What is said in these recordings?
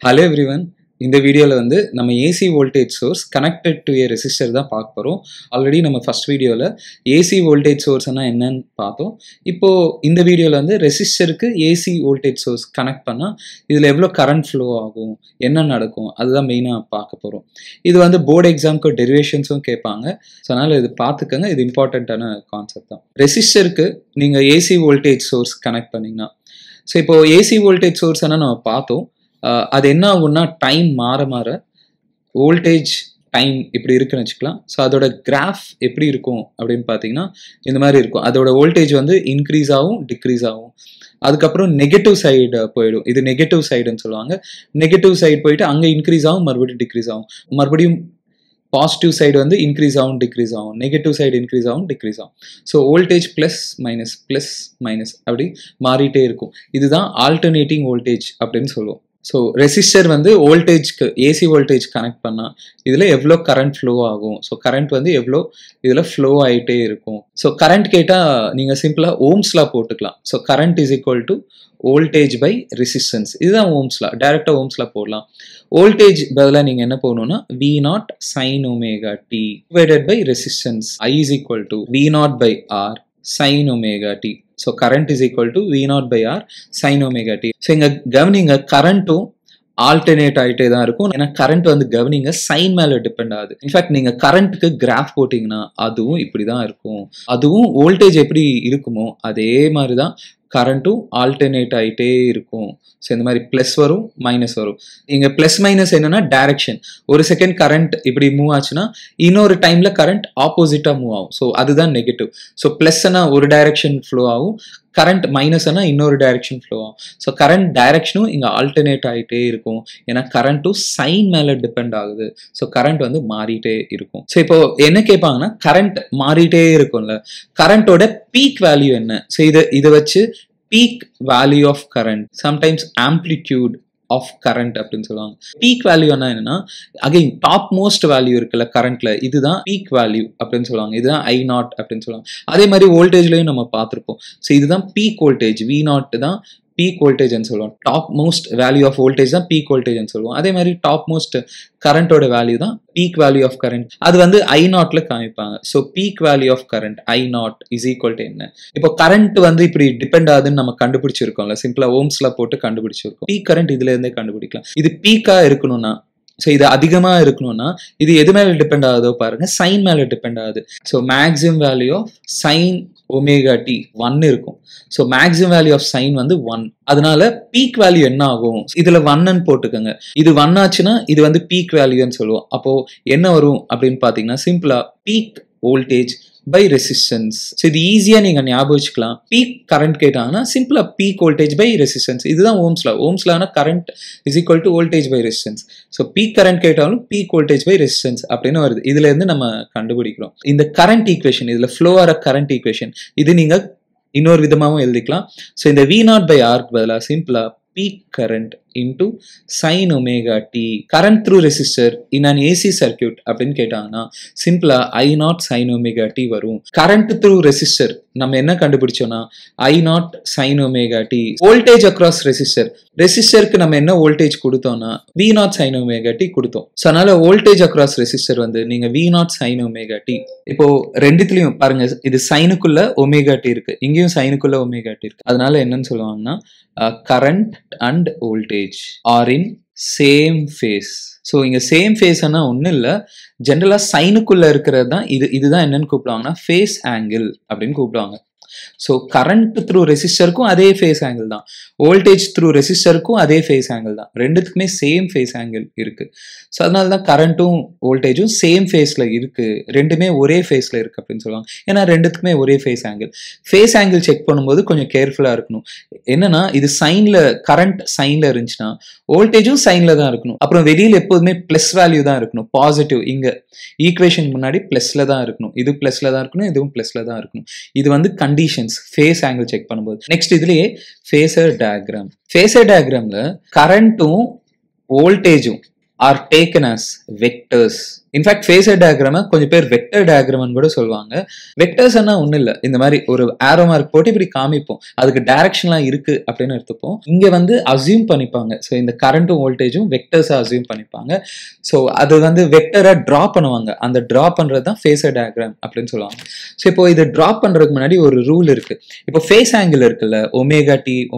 Hello everyone. இந்த வீடியோல வந்து நம்ம AC voltage source connected to a resistor தான் பார்க்க போறோம். ஆல்ரெடி நம்ம ஃபர்ஸ்ட் வீடியோல AC voltage source னா என்னன்னு பார்த்தோம். இப்போ இந்த வீடியோல வந்து ரெசிஸ்டருக்கு AC voltage source கனெக்ட் பண்ணா இதுல எவ்வளவு கரண்ட் ஃப்ளோ ஆகும், என்ன நடக்கும் அதுதான் மெயினா பார்க்க போறோம். இது வந்து போர்டு எக்ஸாம்க்கு டெரிவேஷன்ஸும் கேட்பாங்க. ஸோ அதனால இது பார்த்துக்கங்க. இது இம்பார்ட்டன்டான கான்செப்ட் தான். ரெசிஸ்டருக்கு நீங்க AC voltage source கனெக்ட் பண்ணீங்கன்னா ஸோ இப்போ AC voltage source நம்ம பார்த்தோம். அது என்ன ஆகும்னா டைம் மாற மாற வோல்டேஜ் டைம் இப்படி இருக்குன்னு வச்சுக்கலாம். ஸோ அதோட கிராஃப் எப்படி இருக்கும் அப்படின்னு பார்த்தீங்கன்னா இந்த மாதிரி இருக்கும். அதோட வோல்டேஜ் வந்து இன்க்ரீஸ் ஆகும், டிக்ரீஸ் ஆகும். அதுக்கப்புறம் நெகட்டிவ் சைடு போயிடும். இது நெகட்டிவ் சைடுன்னு சொல்லுவாங்க. நெகட்டிவ் சைடு போயிட்டு அங்கே இன்க்ரீஸ் ஆகும், மறுபடியும் டிக்ரீஸ் ஆகும். மறுபடியும் பாசிட்டிவ் சைடு வந்து இன்க்ரீஸ் ஆகும், டிக்ரீஸ் ஆகும். நெகட்டிவ் சைடு இன்க்ரீஸ் ஆகும், டிக்ரீஸ் ஆகும். ஸோ வோல்டேஜ் ப்ளஸ் மைனஸ் அப்படி மாறிட்டே இருக்கும். இதுதான் ஆல்டர்னேட்டிங் வோல்டேஜ் அப்படின்னு சொல்லுவோம். ஸோ ரெசிஸ்டர் வந்து வோல்டேஜ்க்கு ஏசி வோல்டேஜ் கனெக்ட் பண்ணால் இதில் எவ்வளோ கரண்ட் ஃப்ளோ ஆகும், ஸோ கரண்ட் வந்து எவ்வளோ இதில் ஃப்ளோ ஆகிட்டே இருக்கும். ஸோ கரண்ட் கேட்டால் நீங்கள் சிம்பிளாக ஓம்ஸ்லாம் போட்டுக்கலாம். So current is equal to voltage by resistance. இதுதான் ஓம்ஸ்லாம், டைரெக்டாக ஓம்ஸ்லாம் போடலாம். வோல்டேஜ் பதிலாக நீங்கள் என்ன போடணும்னா V0 sin omega t divided by resistance I is equal to V0 by R sin omega t. So current is equal to V0 by R sin omega t. So இங்க கவனிங்க, கரண்ட்டும் ஆல்டர்னேட் ஆகிட்டே தான் இருக்கும். ஏன்னா கரண்ட் வந்து கவனிங்க sign மேலே டிபெண்ட் ஆகுது. இன்ஃபேக்ட் நீங்கள் கரண்ட்டுக்கு கிராஃப் போட்டிங்கன்னா அதுவும் இப்படி தான் இருக்கும். அதுவும் வோல்டேஜ் எப்படி இருக்குமோ அதே மாதிரி தான் கரண்ட்டும் ஆல்டர்னேட் ஆகிட்டே இருக்கும். ஸோ இந்த மாதிரி ப்ளஸ் வரும், மைனஸ் வரும். இங்கே ப்ளஸ் மைனஸ் என்னன்னா டைரக்ஷன். ஒரு செகண்ட் கரண்ட் இப்படி மூவ் ஆச்சுன்னா இன்னொரு டைம்ல கரண்ட் ஆப்போசிட்டாக மூவ் ஆகும். ஸோ அதுதான் நெகட்டிவ். ஸோ ப்ளஸ்னா ஒரு டைரக்ஷன் ஃப்ளோ ஆகும், கரண்ட் மைனஸ்னா இன்னொரு டைரக்ஷன் ஃப்ளோ ஆகும். ஸோ கரண்ட் டைரக்ஷனும் இங்கே ஆல்டர்னேட் ஆகிட்டே இருக்கும். ஏன்னா கரண்ட்டும் சைன் மேலே டிபெண்ட் ஆகுது. ஸோ கரண்ட் வந்து மாறிட்டே இருக்கும். ஸோ இப்போ என்ன கேட்பாங்கன்னா கரண்ட் மாறிட்டே இருக்கும்ல, கரண்டோட பீக் வேல்யூ என்ன? ஸோ இதை வச்சு peak value of current, sometimes amplitude of current அப்படின்னு சொல்லுவாங்க. பீக் வேல்யூ என்னன்னா அகைன் டாப் மோஸ்ட் வேல்யூ இருக்குல்ல கரண்ட்ல, இதுதான் பீக் வேல்யூ அப்படின்னு சொல்லுவாங்க. இதுதான் I0 அப்படின்னு சொல்லுவாங்க. அதே மாதிரி வோல்டேஜ்லயும் நம்ம பார்த்துருப்போம். ஸோ இதுதான் பீக் வோல்டேஜ், V0 தான் பீக் வோல்டேஜ்னு சொல்லுவோம். Top most value of voltage தான் பீக் வோல்டேஜ்னு சொல்லுவோம். அதே மாதிரி டாப் மோஸ்ட் கரண்டோட வேல்யூ தான் பீக் வேல்யூ ஆஃப் கரண்ட். அது வந்து I0ல காமிப்பாங்க. So peak value of current I0 is equal to என்ன? இப்போ கரண்ட் வந்து இப்படி டிபெண்ட் ஆகுதுன்னு நம்ம கண்டுபிடிச்சிருக்கோம்ல, சிம்பிளா ஓம்ஸ்ல போட்டு கண்டுபிடிச்சிருக்கோம். பீக் கரண்ட் இதுல இருந்தே கண்டுபிடிக்கலாம். இது பீக்கா இருக்கணும்னா, ஸோ இது அதிகமாக இருக்கணும்னா இது எது மேலே டிபெண்ட் ஆகுதோ பாருங்க, சைன் மேலே டிபெண்ட் ஆகுது. So maximum value of sine omega t 1 இருக்கும். So maximum value of sine வந்து 1. அதனால பீக் வேல்யூ என்ன ஆகும்? இதுல 1ன்னு போட்டுக்கோங்க. இது 1 ஆச்சுன்னா இது வந்து பீக் வேல்யூன்னு சொல்லுவோம். அப்போ என்ன வரும் அப்படின்னு பாத்தீங்கன்னா சிம்பிளா peak voltage by resistance. So இது ஈஸியா நீங்க ஞாபகம் வச்சுக்கலாம். பீக் கரண்ட் கேட்டாங்கன்னா சிம்பிளா பீக் வோல்டேஜ் பை ரெசிஸ்டன்ஸ். இதுதான் ஓம்ஸ்லா. ஓம்ஸ்லானா current is equal to voltage by resistance. So peak current கேட்டாலும் பீக் வோல்டேஜ் பை ரெசிஸ்டன்ஸ் அப்படின்னு வருது. இதுல இருந்து நம்ம கண்டுபிடிக்கிறோம். இந்த கரண்ட் ஈக்குவேஷன், இதுல ஃப்ளோ ஆகிற கரண்ட் ஈக்குவேஷன், இது நீங்க இன்னொரு விதமாகவும் எழுதிக்கலாம். ஸோ இந்த V0 by R பதிலாக சிம்பிளா peak current into sin omega t current through resistor in an AC circuit அப்படின்னு கேட்டாங்கன்னா சிம்பிளா I0 sin omega t வரும். current through resistor நம்ம என்ன கண்டுபிடிச்சோம்னா I0 sin omega t. voltage across resistor, ரெசிஸ்டருக்கு நம்ம என்ன வோல்டேஜ் கொடுத்தோம்னா V0 sin omega t கொடுத்தோம். ஸோ அதனால வோல்டேஜ் அக்ராஸ் ரெசிஸ்டர் வந்து நீங்க V0 sin omega t. இப்போ ரெண்டுத்துலயும் பாருங்க, இது சைனுக்குள்ள ஒமேகா டி இருக்கு, இங்கேயும் சைனுக்குள்ள ஒமேகா டி இருக்கு. அதனால என்னன்னு சொல்லுவாங்கன்னா current and voltage are in same phase. So இங்க சேம் ஃபேஸ்னா ஒன்றும் இல்லை, ஜென்ரலா சைனுக்குள்ள இருக்கிறது தான் இதுதான் என்னன்னு கூப்பிடுவாங்கன்னா ஃபேஸ் ஆங்கிள் அப்படின்னு கூப்பிடுவாங்க. ஸோ கரண்ட் த்ரூ ரெசிஸ்டருக்கும் அதே ஃபேஸ் ஆங்கிள் தான், வோல்டேஜ் த்ரூ ரெசிஸ்டருக்கும் அதே ஃபேஸ் ஆங்கிள் தான். ரெண்டுத்துக்குமே சேம் ஃபேஸ் ஆங்கிள் இருக்கு. ஸோ அதனால தான் கரண்ட்டும் வோல்டேஜும் சேம் ஃபேஸ்ல இருக்கு, ரெண்டுமே ஒரே ஃபேஸ்ல இருக்கு அப்படின்னு சொல்லுவாங்க. ஏன்னா ரெண்டுத்துக்குமே ஒரே phase angle. Face angle check பண்ணும்போது கொஞ்சம் கேர்ஃபுல்லா இருக்கணும். என்னன்னா இது சைன்ல, கரண்ட் சைன்ல இருந்துச்சுன்னா வோல்டேஜும் சைன்ல தான் இருக்கணும். அப்புறம் வெளியில எப்போதுமே பிளஸ் வேல்யூ தான் இருக்கணும், பாசிட்டிவ். இங்க ஈக்குவேஷன் முன்னாடி பிளஸ்ல தான் இருக்கணும், இது பிளஸ்ல தான் இருக்கணும், இதுவும் பிளஸ்ல தான் இருக்கணும். இது வந்து கண்டிஷன்ஸ் ஃபேஸ் ஆங்கிள் செக் பண்ணும்போது. நெக்ஸ்ட் இதுலயே ஃபேசர் டயக்ராம். ஃபேசர் டயக்ராம்ல கரண்ட்டும் வோல்டேஜும் are taken as vectors in fact phasor டயக்ராமை கொஞ்சம் பேர் வெக்டர் டயக்ராம்னு கூட சொல்லுவாங்க. வெக்டர்ஸ்னா ஒன்றும் இல்லை, இந்த மாதிரி ஒரு ஆரோ மார்க் போட்டு இப்படி காமிப்போம், அதுக்கு டைரக்ஷன்லாம் இருக்கு அப்படின்னு எடுத்துப்போம். இங்க வந்து அசியூம் பண்ணிப்பாங்க. ஸோ இந்த கரண்ட்டும் வோல்டேஜும் வெக்டர்ஸா அசியூம் பண்ணிப்பாங்க. ஸோ அது வந்து வெக்டரா டிரா பண்ணுவாங்க. அந்த டிரா பண்றது தான் ஃபேஸர் டயக்ராம் அப்படின்னு சொல்லுவாங்க. ஸோ இப்போ இது டிரா பண்றதுக்கு முன்னாடி ஒரு ரூல் இருக்கு. இப்போ ஃபேஸ் ஆங்கிள் இருக்குல்ல, ஒமேகா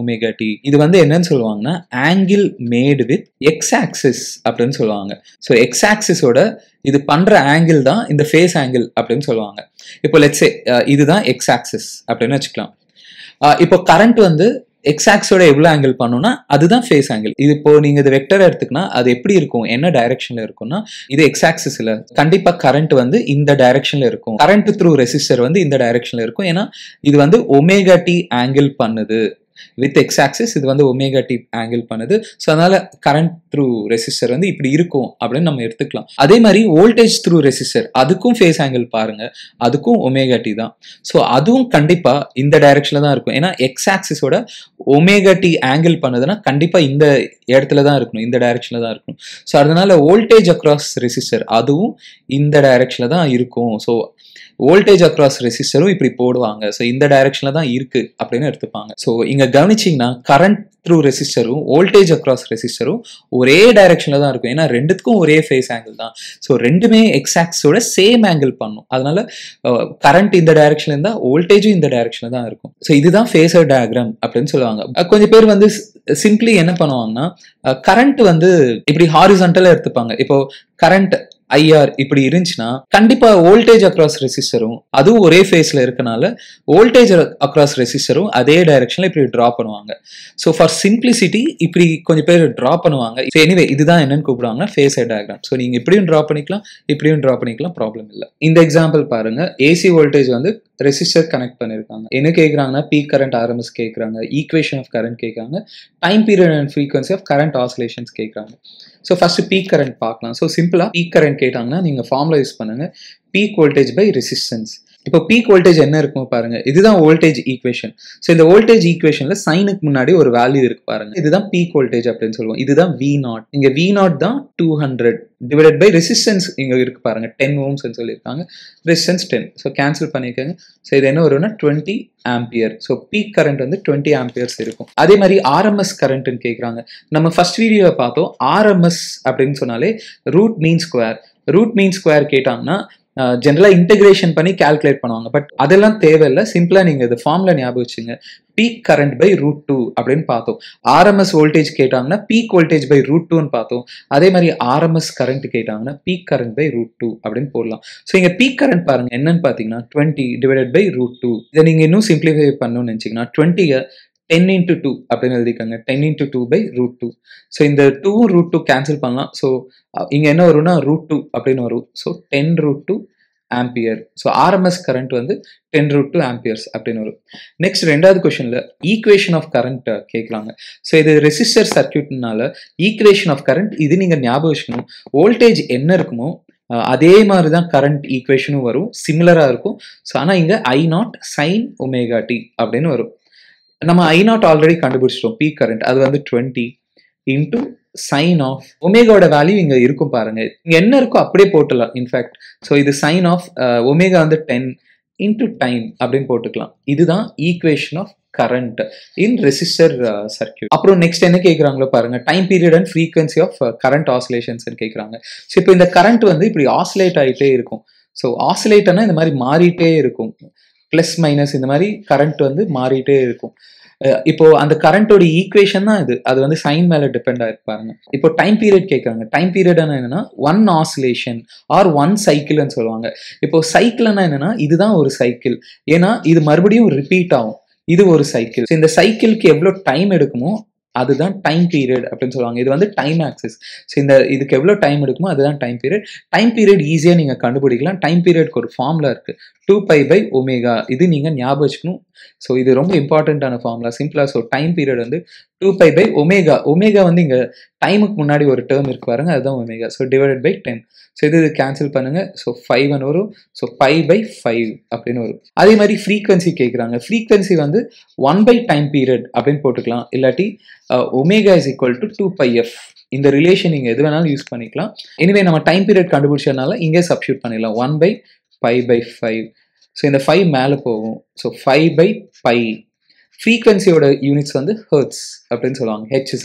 டி, இது வந்து என்னன்னு சொல்லுவாங்கன்னா angle made with x axis அப்படின்னு சொல்லுவாங்க. ஸோ எக்ஸ் ஆக்சிஸோட இது பண்ற ஆங்கிள் தான் இந்த ஃபேஸ் ஆங்கிள் அப்படின்னு சொல்லுவாங்க. இப்போ லெட்ஸ் சே இதுதான் எக்ஸ் ஆக்சிஸ் அப்படின்னு வச்சுக்கலாம். இப்போ கரண்ட் வந்து எக்ஸ் ஆக்ஸோட எவ்வளவு ஆங்கிள் பண்ணும்னா அதுதான் ஃபேஸ் ஆங்கிள். இது இப்போ நீங்க இது வெக்டர் எடுத்துக்கினா அது எப்படி இருக்கும், என்ன டைரக்ஷன்ல இருக்கும்னா இது எக்ஸ் ஆக்சிஸ்ல கண்டிப்பா கரண்ட் வந்து இந்த டைரக்ஷன்ல இருக்கும். கரண்ட் த்ரூ ரெசிஸ்டர் வந்து இந்த டைரக்ஷன்ல இருக்கும். ஏன்னா இது வந்து ஒமேகா டி ஆங்கிள் பண்ணுது வித் எக்ஸ் ஆக்சிஸ், இது வந்து ஒமேகா டி ஆங்கிள் பண்ணுது. ஸோ அதனால கரண்ட் த்ரூ ரெசிஸ்டர் வந்து இப்படி இருக்கும் அப்படின்னு நம்ம எடுத்துக்கலாம். அதே மாதிரி வோல்டேஜ் த்ரூ ரெசிஸ்டர் அதுக்கும் ஃபேஸ் ஆங்கிள் பாருங்க, அதுக்கும் ஒமேகா டி தான். ஸோ அதுவும் கண்டிப்பா இந்த டைரக்ஷன்ல தான் இருக்கும். ஏன்னா எக்ஸ் ஆக்சிஸோட ஒமேகா டி ஆங்கிள் பண்ணுதுன்னா கண்டிப்பா இந்த இடத்துல தான் இருக்கணும், இந்த டைரக்ஷன்ல தான் இருக்கணும். ஸோ அதனால வோல்டேஜ் அக்ராஸ் ரெசிஸ்டர் அதுவும் இந்த டைரக்ஷன்ல தான் இருக்கும். ஸோ வோல்டேஜ் அக்ராஸ் ரெசிஸ்டரும் இப்படி போடுவாங்க. ஸோ இந்த டைரக்ஷன்ல தான் இருக்கு அப்படின்னு எடுத்துப்பாங்க. ஸோ இங்க கவனிச்சிங்கன்னா கரண்ட் த்ரூ ரெசிஸ்டரும் வோல்டேஜ் அக்ராஸ் ரெசிஸ்டரும் ஒரே டைரக்ஷன்ல தான் இருக்கும். ஏன்னா ரெண்டுத்துக்கும் ஒரே ஃபேஸ் ஆங்கிள் தான். ஸோ ரெண்டுமே எக்ஸ் ஆக்ஸோட சேம் ஆங்கிள் பண்ணும். அதனால கரண்ட் இந்த டைரக்ஷன்ல இருந்தா வோல்டேஜும் இந்த டைரக்ஷன்ல தான் இருக்கும். ஸோ இதுதான் ஃபேஸர் டயக்ராம் அப்படின்னு சொல்லுவாங்க. கொஞ்சம் பேர் வந்து சிம்பிளி என்ன பண்ணுவாங்கன்னா கரண்ட் வந்து இப்படி ஹாரிசான்டலா எடுத்துப்பாங்க. இப்போ கரண்ட் ஐஆர் இப்படி இருந்துச்சுன்னா கண்டிப்பா வோல்டேஜ் அக்ராஸ் ரெசிஸ்டரும் அதுவும் ஒரே ஃபேஸ்ல இருக்கனால வோல்டேஜ் அக்ராஸ் ரெசிஸ்டரும் அதே டைரக்ஷன்ல இப்படி டிரா பண்ணுவாங்க. ஸோ ஃபார் சிம்பிளிசிட்டி இப்படி கொஞ்சம் பேர் டிரா பண்ணுவாங்க. ஸோ எனிவே இதுதான் என்னன்னு கூப்பிடுவாங்கன்னா ஃபேஸர் டயக்ராம். ஸோ நீங்க இப்படியும் டிரா பண்ணிக்கலாம், இப்படியும் டிரா பண்ணிக்கலாம், ப்ராப்ளம் இல்லை. இந்த எக்ஸாம்பிள் பாருங்க, ஏசி வோல்டேஜ் வந்து ரெசிஸ்டர் கனெக்ட் பண்ணிருக்காங்க. என்ன கேட்கறாங்கன்னா பீக் கரண்ட் ஆர்எம்எஸ் கேட்கறாங்க, ஈக்குவேஷன் ஆஃப் கரண்ட் கேட்கறாங்க, time period and frequency of current oscillations கேட்கறாங்க. ஸோ ஃபர்ஸ்ட் பீக் கரண்ட் பார்க்கலாம். ஸோ சிம்பிளா பீக் கரண்ட் கேட்டாங்கன்னா நீங்க ஃபார்முலா யூஸ் பண்ணுங்க, பீக் வோல்டேஜ் பை ரெசிஸ்டன்ஸ். இப்போ பீக் வோல்டேஜ் என்ன இருக்கும் பாருங்க, இதுதான் வோல்டேஜ் ஈக்குவேஷன். ஸோ இந்த வோல்டேஜ் ஈக்குவேஷன்ல சைனுக்கு முன்னாடி ஒரு வேல்யூ இருக்கு பாருங்க, இதுதான் பீக் வோல்டேஜ் அப்படின்னு சொல்லுவோம். இதுதான் V0. இங்க V0 தான் 200 டிவைடட் பை ரெசிஸ்டன்ஸ் இங்க இருக்கு பாருங்க 10 ohms சொல்லியிருக்காங்க, ரெசிஸ்டன்ஸ் 10. ஸோ கேன்சல் பண்ணிக்கோங்க. ஸோ இது என்ன வரும்னா 20 ஆம்பியர். ஸோ பீக் கரண்ட் வந்து 20 ஆம்பியர்ஸ் இருக்கும். அதே மாதிரி ஆர்எம்எஸ் கரண்ட்னு கேட்குறாங்க. நம்ம ஃபர்ஸ்ட் வீடியோவை பார்த்தோம், ஆர்எம்எஸ் அப்படின்னு சொன்னாலே root mean square. Root mean square கேட்டாங்கன்னா ஜென்ரலா இன்டெகிரேஷன் பண்ணி கால்குலேட் பண்ணுவாங்க. பட் அதெல்லாம் தேவையில்லை, சிம்பிளா நீங்க இந்த ஃபார்முலா ஞாபகம் வச்சுங்க, பீக் கரண்ட் பை √2 அப்படின்னு பார்த்தோம். ஆர்எம்எஸ் வோல்டேஜ் கேட்டாங்கன்னா பீக் வோல்டேஜ் பை √2ன்னு பார்த்தோம். அதே மாதிரி ஆர்எம்எஸ் கரண்ட் கேட்டாங்கன்னா பீக் கரண்ட் பை √2 அப்படின்னு போடலாம். ஸோ இங்க பீக் கரண்ட் பாருங்க என்னன்னு பாத்தீங்கன்னா 20 டிவைடட் பை √2. இதை நீங்க இன்னும் சிம்பிளிஃபை பண்ணணும்னு நினைச்சீங்கன்னா 20 10 into 2 அப்படின்னு எழுதிக்கோங்க, 10 into 2 by √2. ஸோ இந்த 2 √2 கேன்சல் பண்ணலாம். ஸோ இங்க என்ன வரும்னா √2 அப்படின்னு வரும். So 10 √2 ampere. So RMS current வந்து 10 √2 ஆம்பியர்ஸ் அப்படின்னு வரும். நெக்ஸ்ட் ரெண்டாவது கொஸ்டின்ல ஈக்குவேஷன் ஆஃப் கரண்ட் கேட்கலாங்க. ஸோ இது ரெசிஸ்டர் சர்க்யூட்னால ஈக்குவேஷன் ஆஃப் கரண்ட் இது நீங்க ஞாபகம் வச்சுக்கணும். வோல்டேஜ் என்ன இருக்குமோ அதே மாதிரி தான் கரண்ட் ஈக்குவேஷனும் வரும், சிமிலரா இருக்கும். ஸோ ஆனால் இங்க I0 sin ஒமேகா டி அப்படின்னு வரும். நம்ம I0 ஆல்ரெடி கண்டுபிடிச்சிட்டோம், பீக் கரண்ட் அது வந்து 20 இன்டூ சைன் ஆஃப் ஒமேகாவோட வேல்யூ இங்க இருக்கும் பாருங்க, இங்க என்ன இருக்கோ அப்படியே போட்டுலாம் இன்ஃபேக்ட். ஸோ இது சைன் ஆஃப் ஒமேகா வந்து 10 இன்டூ டைம் அப்படின்னு போட்டுக்கலாம். இதுதான் equation of current in resistor circuit. அப்புறம் நெக்ஸ்ட் என்ன கேட்குறாங்களோ பாருங்க, time period and frequency of current oscillations கேட்குறாங்க. ஸோ இப்போ இந்த கரண்ட் வந்து இப்படி ஆசிலேட் ஆகிட்டே இருக்கும். ஸோ ஆசிலேட்டர்னா இந்த மாதிரி மாறிட்டே இருக்கும், பிளஸ் மைனஸ் இந்த மாதிரி கரண்ட் வந்து மாறிட்டே இருக்கும். இப்போ அந்த கரண்டோட ஈக்குவேஷன் தான் இது, அது வந்து சைன் மேல டிபெண்ட் ஆயிருப்பாருங்க. இப்போ டைம் பீரியட் கேட்கறாங்க. டைம் பீரியட் என்னன்னா 1 ஆசிலேஷன் ஆர் 1 சைக்கிள்னு சொல்லுவாங்க. இப்போ சைக்கிள்னா என்னன்னா இதுதான் ஒரு சைக்கிள், ஏன்னா இது மறுபடியும் ரிப்பீட் ஆகும், இது ஒரு சைக்கிள். இந்த சைக்கிளுக்கு எவ்வளவு டைம் எடுக்குமோ அதுதான் டைம் பீரியட் அப்படின்னு சொல்லுவாங்க. இது வந்து டைம் ஆக்சிஸ். ஸோ இந்த இதுக்கு எவ்வளோ டைம் எடுக்குமோ அதுதான் டைம் பீரியட். டைம் பீரியட் ஈஸியாக நீங்கள் கண்டுபிடிக்கலாம். டைம் பீரியட்க்கு ஒரு ஃபார்முலா இருக்கு, 2π/ω. இது நீங்கள் ஞாபகம் வச்சுக்கணும். ஸோ இது ரொம்ப இம்பார்ட்டண்ட்டான ஃபார்முலா, சிம்பிளா. ஸோ டைம் பீரியட் வந்து 2π/ω. ஒமேகா வந்து இங்கே டைமுக்கு முன்னாடி ஒரு டேர்ம் இருக்கு பாருங்க, அதுதான் omega. So divided by 10. So இது கேன்சல் பண்ணுங்க. ஸோ 5 வரும். ஸோ π/5 அப்படின்னு வரும். அதே மாதிரி ஃப்ரீக்வன்சி கேட்குறாங்க. ஃப்ரீக்வன்சி வந்து 1/டைம் பீரியட் அப்படின்னு போட்டுக்கலாம். இல்லாட்டி omega is equal to 2πf இந்த ரிலேஷன் நீங்கள் எது வேணாலும் யூஸ் பண்ணிக்கலாம். எனிவே நம்ம டைம் பீரியட் கண்டுபிடிச்சதுனால இங்கே சப்ஸ்டியூட் பண்ணிடலாம். 1/π/5. ஸோ இந்த 5 மேலே போகும். ஸோ 5/π. ஃப்ரீக்வன்சியோட யூனிட்ஸ் வந்து ஹெர்ட்ஸ் அப்படின்னு சொல்லுவாங்க, HZ.